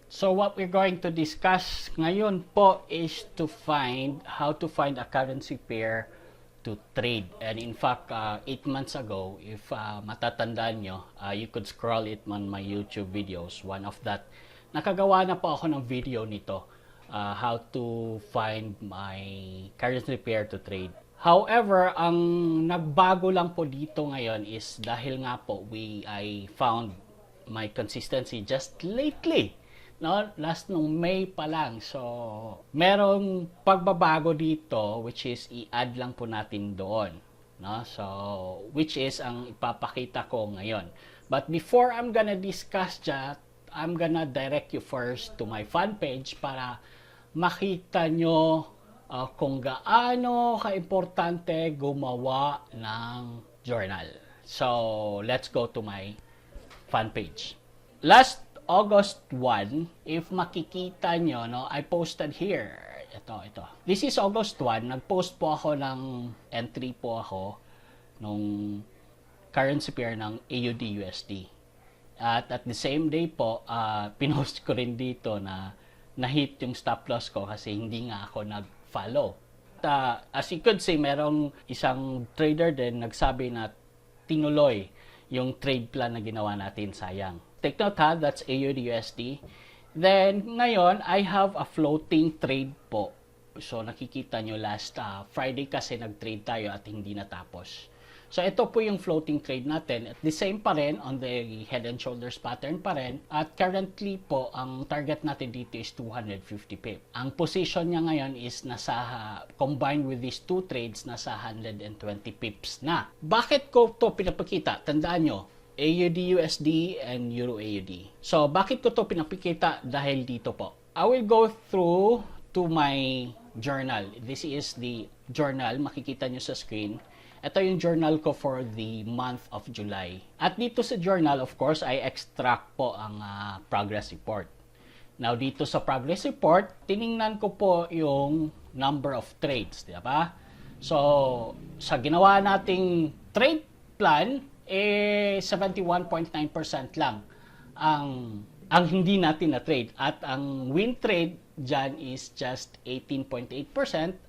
So what we're going to discuss ngayon po is how to find a currency pair to trade. And in fact, 8 months ago, if matatandaan nyo, you could scroll it on my YouTube videos. One of that, nakagawa na po ako ng video nito, how to find my currency pair to trade. However, ang nagbago lang po dito ngayon is dahil nga po I found my consistency just lately. No, last nung May pa lang. So, merong pagbabago dito which is i-add lang po natin doon. No? So, which is ang ipapakita ko ngayon. But before I'm gonna discuss that, I'm gonna direct you first to my fan page para makita nyo kung gaano kaimportante gumawa ng journal. So, let's go to my fan page. Last August 1, if makikita nyo, no, I posted here. Ito. This is August 1. Nag-post po ako ng entry po ako nung currency pair ng AUD-USD. At the same day po, pinost ko rin dito na na-hit yung stop loss ko kasi hindi nga ako nag-follow. As you could see, merong isang trader din nagsabi na tinuloy yung trade plan na ginawa natin, sayang. Take note ha, that's AUD-USD. Then, ngayon, I have a floating trade po. So, nakikita nyo last Friday kasi nag-trade tayo at hindi natapos. So, ito po yung floating trade natin. At the same pa rin, on the head and shoulders pattern pa rin. At currently po, ang target natin dito is 250 pip. Ang position niya ngayon is combined with these two trades, nasa 120 pips na. Bakit ko to pinapakita? Tandaan nyo, AUD-USD and Euro-AUD. So, bakit ko to pinapakita? Dahil dito po. I will go through to my journal. This is the journal. Makikita nyo sa screen. Ito yung journal ko for the month of July. At dito sa journal, of course, I extract po ang progress report. Now, dito sa progress report, tiningnan ko po yung number of trades. Diba? So, sa ginawa nating trade plan, 71.9% lang ang hindi natin na trade. At ang win trade dyan is just 18.8%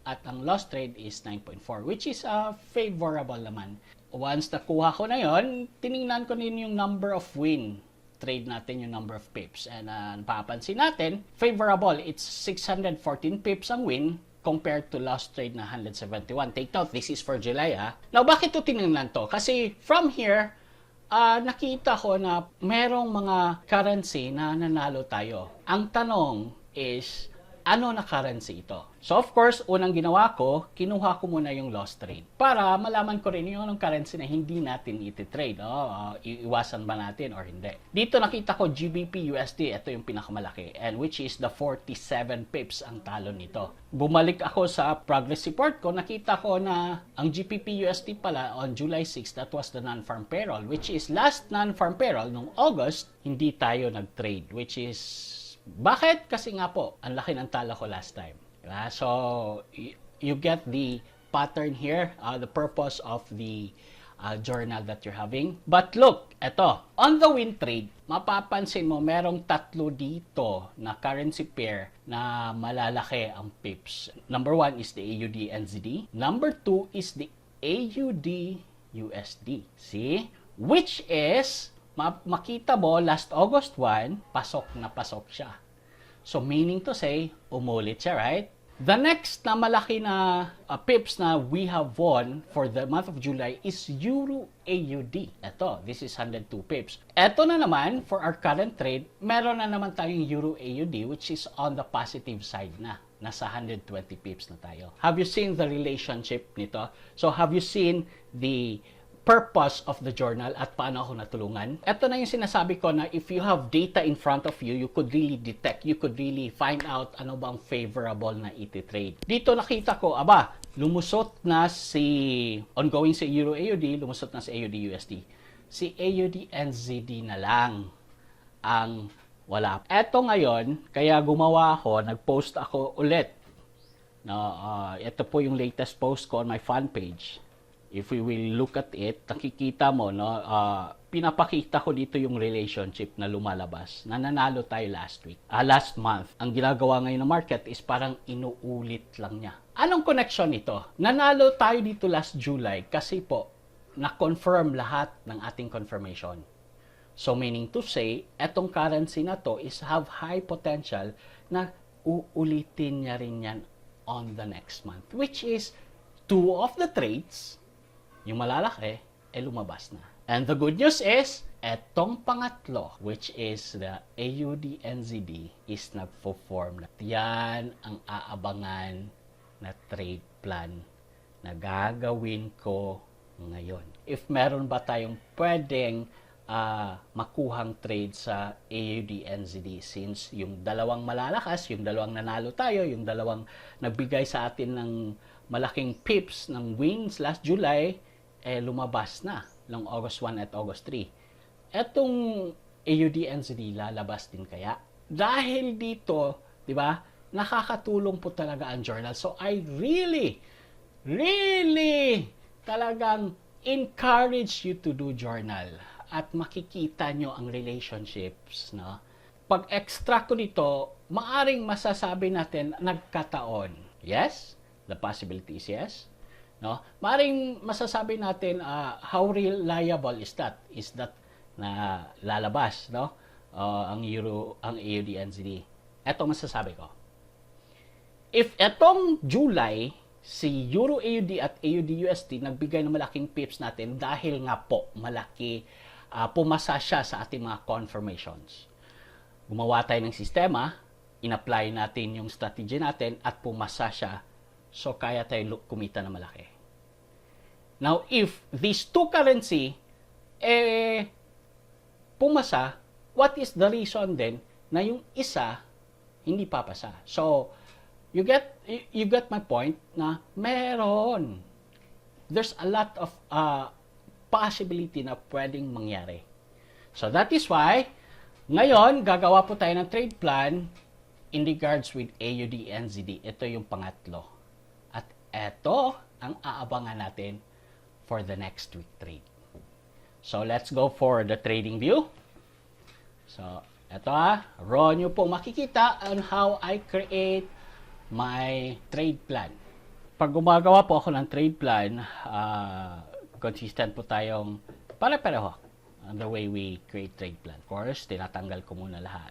at ang loss trade is 9.4%, which is favorable naman. Once nakuha ko na yon, tiningnan ko din yung number of win trade natin, yung number of pips. And napapansin natin, favorable. It's 614 pips ang win compared to loss trade na 171. Take note, this is for July Now, bakit ito tinignan to? Kasi from here, nakita ko na merong mga currency na nanalo tayo. Ang tanong is, ano na currency ito? So of course, unang ginawa ko, kinuha ko muna yung loss trade para malaman ko rin yung currency na hindi natin iti-trade. Iiwasan ba natin or hindi? Dito nakita ko GBP-USD, ito yung pinakamalaki, and which is the 47 pips ang talo nito. Bumalik ako sa progress report ko, nakita ko na ang GBP-USD pala on July 6, that was the non-farm payroll, which is last non-farm payroll nung August, hindi tayo nag-trade, which is bakit? Kasi nga po, ang laki ng talo ko last time. Diba? So, you get the pattern here, the purpose of the journal that you're having. But look, eto, on the win trade, mapapansin mo, merong tatlo dito na currency pair na malalaki ang pips. Number 1 is the AUD-NZD. Number 2 is the AUD-USD. See? Which is, makita mo, last August 1, pasok na pasok siya. So, meaning to say, umulit siya, right? The next na malaki na pips na we have won for the month of July is Euro-AUD. Ito, this is 102 pips. Ito na naman, for our current trade, meron na naman tayong Euro-AUD which is on the positive side na. Nasa 120 pips na tayo. Have you seen the relationship nito? So, have you seen the purpose of the journal at paano ako natulungan? Ito na yung sinasabi ko na if you have data in front of you, you could really detect, you could really find out ano bang favorable na iti-trade. Dito nakita ko, lumusot na ongoing si Euro-AUD, lumusot na si AUD-USD. Si AUD-NZD na lang ang wala. Ito ngayon, kaya gumawa ako, nag-post ako ulit. Ito po yung latest post ko on my fan page. if we will look at it, nakikita mo, no, pinapakita ko dito yung relationship na lumalabas. Nananalo tayo last month. Ang ginagawa ngayon ng market is parang inuulit lang niya. Anong connection ito? Nanalo tayo dito last July kasi po, na-confirm lahat ng ating confirmation. So meaning to say, etong currency na to is have high potential na uulitin niya rin yan on the next month. Which is, two of the trades, yung malalaki, lumabas na. And the good news is, etong pangatlo, which is the AUD-NZD, is nagpo-form na. Yan ang aabangan na trade plan na gagawin ko ngayon. If meron ba tayong pwedeng makuhang trade sa AUD-NZD, since yung dalawang malalakas, yung dalawang nanalo tayo, yung dalawang nagbigay sa atin ng malaking pips ng wins last July, lumabas na ng August 1 at August 3. Etong AUD-NZD lalabas din kaya? Dahil dito, di ba, nakakatulong po talaga ang journal. So I really talagang encourage you to do journal at makikita nyo ang relationships, no? Pag extract ko dito, maaring masasabi natin nagkataon. Yes? The possibility is yes. No? Maaring masasabi natin how reliable is that? Is that na lalabas, no? Ang AUD-NZD. Ito masasabi ko. If etong July, si Euro AUD at AUD USD nagbigay ng malaking pips natin dahil nga po malaki pumasa siya sa ating mga confirmations. Gumawa tayo ng sistema, in-apply natin yung strategy natin at pumasa siya. So, kaya tayo kumita na malaki. Now, if these two currency, pumasa, what is the reason then na yung isa, hindi papasa? So, you get my point na meron. There's a lot of possibility na pwedeng mangyari. So, that is why, ngayon, gagawa po tayo ng trade plan in regards with AUD-NZD. Ito yung pangatlo. At ito ang aabangan natin for the next week trade. So, let's go for the trading view. So, ito raw nyo po makikita on how I create my trade plan. Pag gumagawa po ako ng trade plan, consistent po tayong pare-pareho on the way we create trade plan. Of course, tinatanggal ko muna lahat.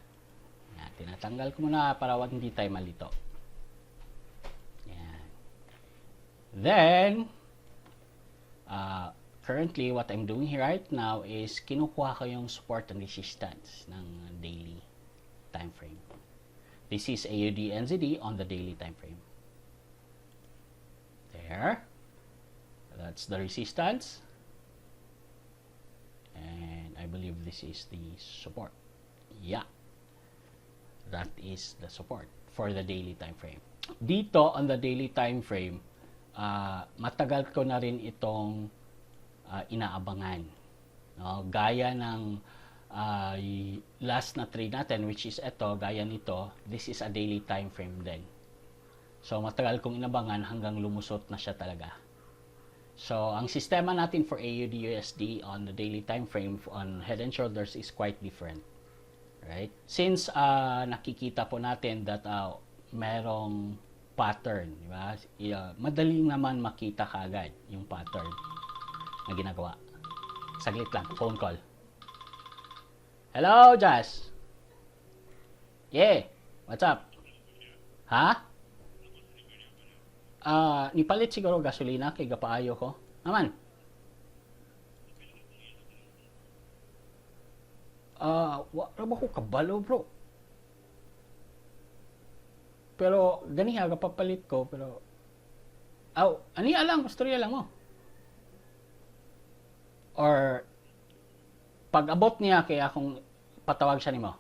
Yan, tinatanggal ko muna para hindi tayo malito. Yan. Then, currently, what I'm doing here right now is kinukuha ko yung support and resistance ng daily time frame. This is AUD-NZD on the daily time frame. There. That's the resistance. And I believe this is the support. Yeah. That is the support for the daily time frame. Dito on the daily time frame, matagal ko na rin itong inaabangan. No? Gaya ng last na trade natin, which is ito, gaya nito, this is a daily time frame din. So, matagal kong inabangan hanggang lumusot na siya talaga. So, ang sistema natin for AUD-USD on the daily time frame on head and shoulders is quite different. Right? Since nakikita po natin that merong pattern, di ba? Madaling naman makita kaagad yung pattern na ginagawa. Saglit lang, phone call. Hello, Jazz. Yeah, what's up? Ha? Nipalit siguro gasolina kay gapaayo ko. Naman. Wala ba ko kabalo, bro? Pero ganiha gapapalit ko, pero aniya lang, istorya lang mo. Or pag abot niya kaya akong patawag siya nimo.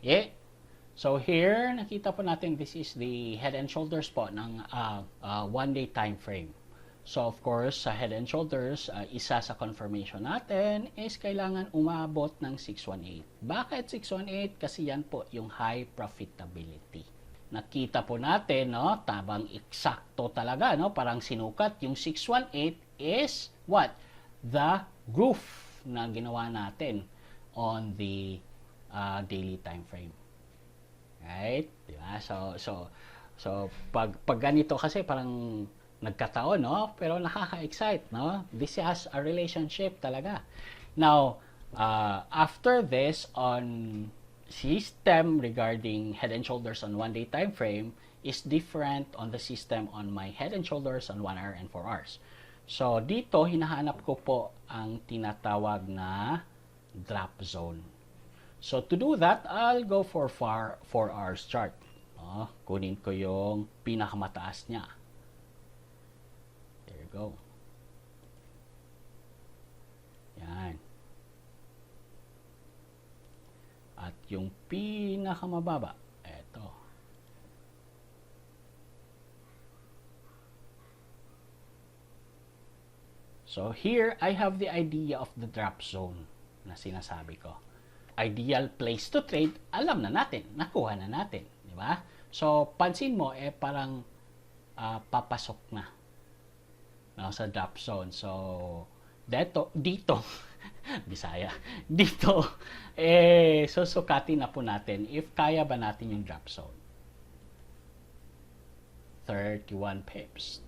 Yeah. So here, nakita po natin this is the head and shoulders po ng 1-day time frame. So of course, sa head and shoulders, isa sa confirmation natin is kailangan umabot ng 618. Bakit 618? Kasi yan po yung high profitability. Nakita po natin, no, tabang eksakto talaga, no, parang sinukat yung 618 is what? The groove na ginawa natin on the daily time frame. Right? Diba? So pag ganito kasi parang nagkataon, no? Pero nakaka-excite, no? This has a relationship talaga. Now, after this, on system regarding head and shoulders on 1 day time frame is different on the system on my head and shoulders on 1 hour and 4 hours. So, dito, hinahanap ko po ang tinatawag na drop zone. So, to do that, I'll go for 4 hours chart. Kunin ko yung pinakamataas niya. There you go. Yan. At yung pinakamababa, eto. So here, I have the idea of the drop zone na sinasabi ko. Ideal place to trade, alam na natin, nakuha na natin. Di ba? So, pansin mo, parang papasok na, no, sa drop zone. So, dito, Bisaya, dito, susukatin na po natin if kaya ba natin yung drop zone. 31 pips.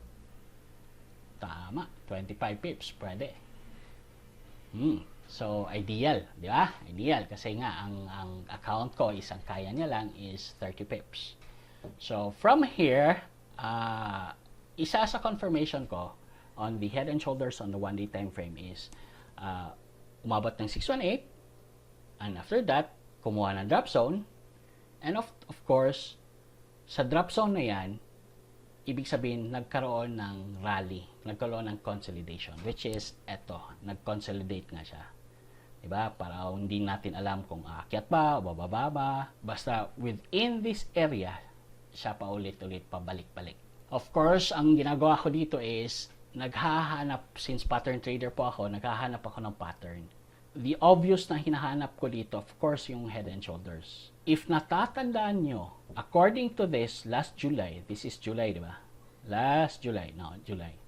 Tama, 25 pips, pwede. So, ideal, di ba? Ideal, kasi nga, ang account ko, isang kaya niya lang is 30 pips. So, from here, isa sa confirmation ko on the head and shoulders on the 1 day time frame is umabot ng 618, and after that, kumuha ng drop zone, and of course, sa drop zone na yan, ibig sabihin, nagkaroon ng rally, nagkaroon ng consolidation, which is, eto, nag-consolidate nga siya. Diba? Para hindi natin alam kung aakyat ba, o bababa ba, basta within this area, siya pa ulit-ulit pabalik-balik. Of course, ang ginagawa ko dito is, naghahanap, since pattern trader po ako, naghahanap ako ng pattern. The obvious na hinahanap ko dito, of course, yung head and shoulders. If natatandaan nyo, according to this, last July, this is July, di ba? July.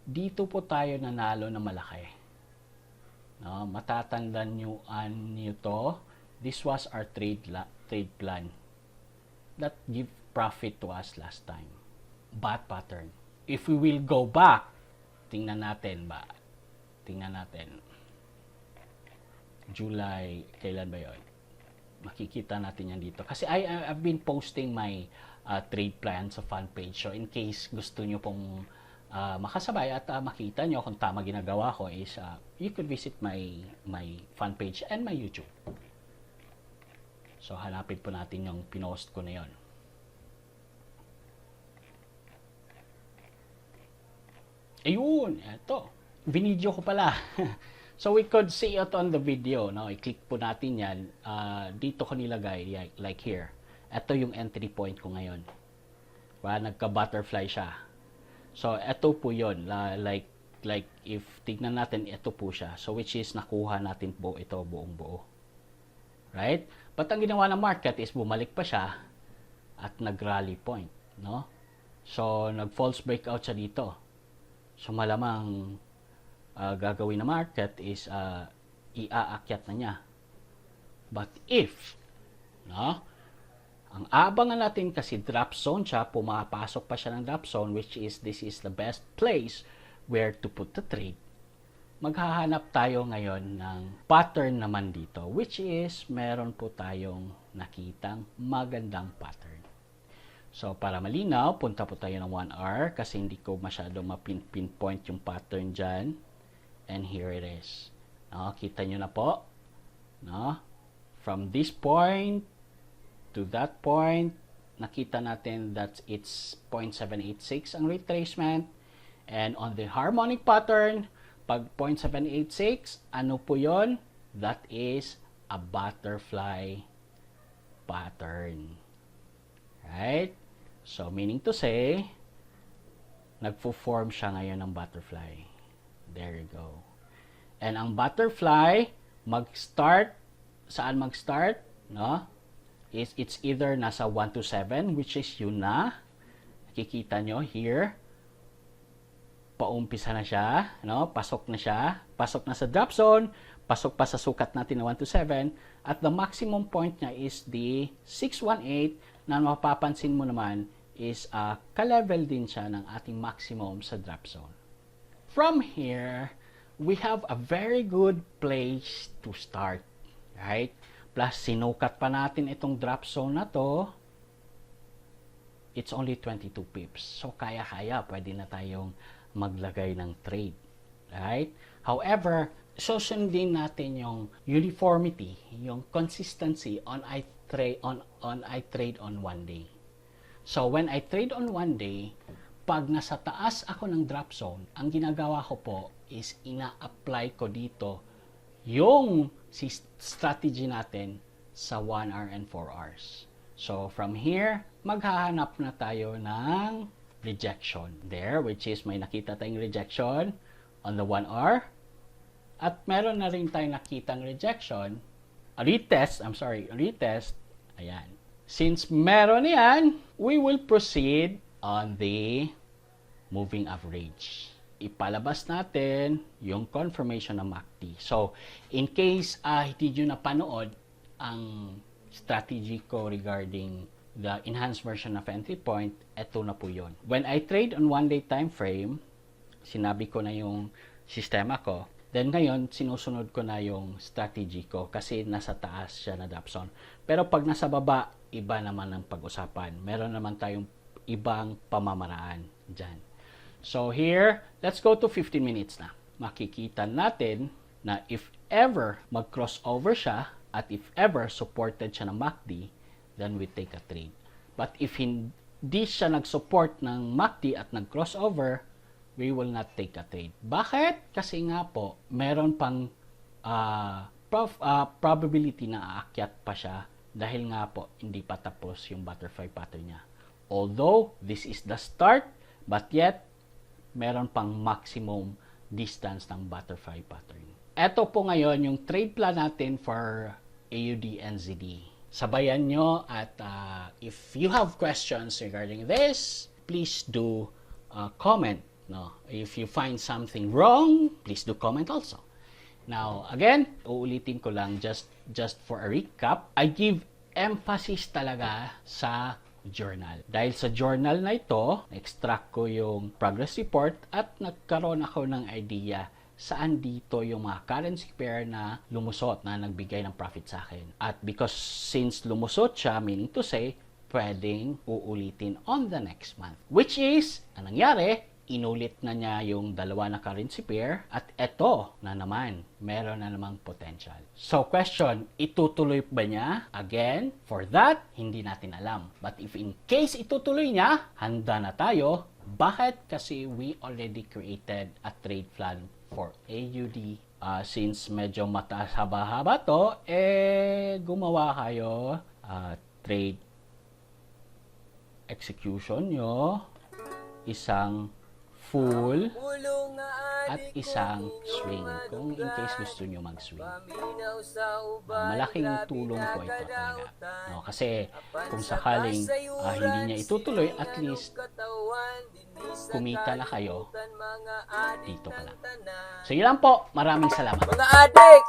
Dito po tayo nanalo na malaki. No, matatandaan nyo to. This was our trade plan that give profit to us last time. Bad pattern. If we will go back, tingnan natin. July, kailan ba yun? Makikita natin yan dito. Kasi I've been posting my trade plan sa fan page. So, in case gusto nyo pong makasabay at makita nyo kung tama ginagawa ko is you could visit my fan page and my YouTube. So, hanapin po natin yung pinost ko na yon. Ayun, eto. Binidyo ko pala. So, we could see it on the video. No? I-click po natin yan. Dito ko nilagay, like here. Ito yung entry point ko ngayon. Nagka-butterfly siya. So, ito po yun. Like if tignan natin, ito po siya. So, which is nakuha natin po ito buong buo. Right? But ang ginawa ng market is bumalik pa siya at nag-rally point. No? So, nag-false breakout siya dito. So, malamang gagawin na market is iaakyat na niya. But if, no, ang abangan natin kasi drop zone siya, pumapasok pa siya ng drop zone, which is, this is the best place where to put the trade. Maghahanap tayo ngayon ng pattern naman dito, which is, meron po tayong nakitang magandang pattern. So, para malinaw, punta po tayo ng 1 hour kasi hindi ko masyado mapinpoint yung pattern dyan. And here it is. No, kita nyo na po. No? From this point to that point, nakita natin that it's 0.786 ang retracement. And on the harmonic pattern, pag 0.786, ano po yon? That is a butterfly pattern. Right? So, meaning to say, nagpo-form siya ngayon ng butterfly. There you go. And ang butterfly, mag-start, saan mag-start? No? It's either nasa 1 to 7, which is yun na. Nakikita nyo here. paumpisa na siya, no? Pasok na siya, pasok na sa drop zone, pasok pa sa sukat natin na 127, at the maximum point niya is the 618, na mapapansin mo naman is ka-level din siya ng ating maximum sa drop zone. From here, we have a very good place to start, right? Plus, sinukat pa natin itong drop zone na to. It's only 22 pips. So, kaya-kaya, pwede na tayong maglagay ng trade. Right? However, susundin natin yung uniformity, yung consistency on I trade on one day. So, when I trade on one day, pag nasa taas ako ng drop zone, ang ginagawa ko po is ina-apply ko dito yung strategy natin sa 1 hour and 4 hours. So, from here, maghahanap na tayo ng rejection there, which is may nakita tayong rejection on the 1 hour, at meron na rin tayong nakitang rejection, retest, ayan. Since meron yan, we will proceed on the moving average. Ipalabas natin yung confirmation ng MACD. So, in case hindi nyo napanood ang strategy ko regarding the enhanced version of entry point, eto na po yun. When I trade on 1 day time frame, sinabi ko na yung sistema ko. Then ngayon, sinusunod ko na yung strategy ko kasi nasa taas siya na drop zone. Pero pag nasa baba, iba naman ang pag-usapan. Meron naman tayong ibang pamamaraan dyan. So here, let's go to 15 minutes na. Makikita natin na if ever mag-crossover siya at if ever supported siya ng MACD, then we take a trade. But if hindi siya nag-support ng MACD at nag-crossover, we will not take a trade. Bakit? Kasi nga po, meron pang probability na aakyat pa siya dahil nga po, hindi pa tapos yung butterfly pattern niya. Although, this is the start, but yet, meron pang maximum distance ng butterfly pattern. Ito po ngayon yung trade plan natin for AUD and ZD. Sabayan nyo at if you have questions regarding this, please do comment. No? If you find something wrong, please do comment also. Now, again, uulitin ko lang just for a recap, I give emphasis talaga sa journal. Dahil sa journal na ito, extract ko yung progress report at nagkaroon ako ng idea saan dito yung mga currency pair na lumusot, na nagbigay ng profit sa akin. At because since lumusot siya, meaning to say, pwedeng uulitin on the next month. Which is, ang nangyari, inulit na niya yung dalawa na currency pair at eto na naman, meron na namang potential. So question, itutuloy ba niya? Again, for that, hindi natin alam. But if in case itutuloy niya, handa na tayo. Bakit? Kasi we already created a trade plan for AUD. Since medyo mataas haba-haba to, gumawa kayo trade execution nyo, isang full at isang swing kung in case gusto nyo mag-swing. Malaking tulong po ito talaga. No, kasi kung sakaling hindi niya itutuloy, at least kumita na kayo dito pa lang. So yun lang po. Maraming salamat. Mga adik!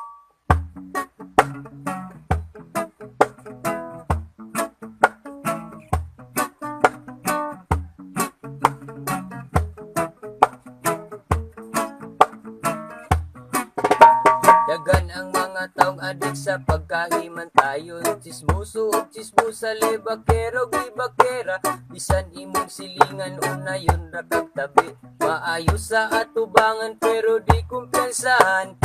Dagan ang mga taong adik sa pagkahimantayon. Chismoso o chismosa, lebakero, gibakera. Bisan imong silingan, unayon rakag tabi. Maayos sa atubangan pero di kumpiyansahan.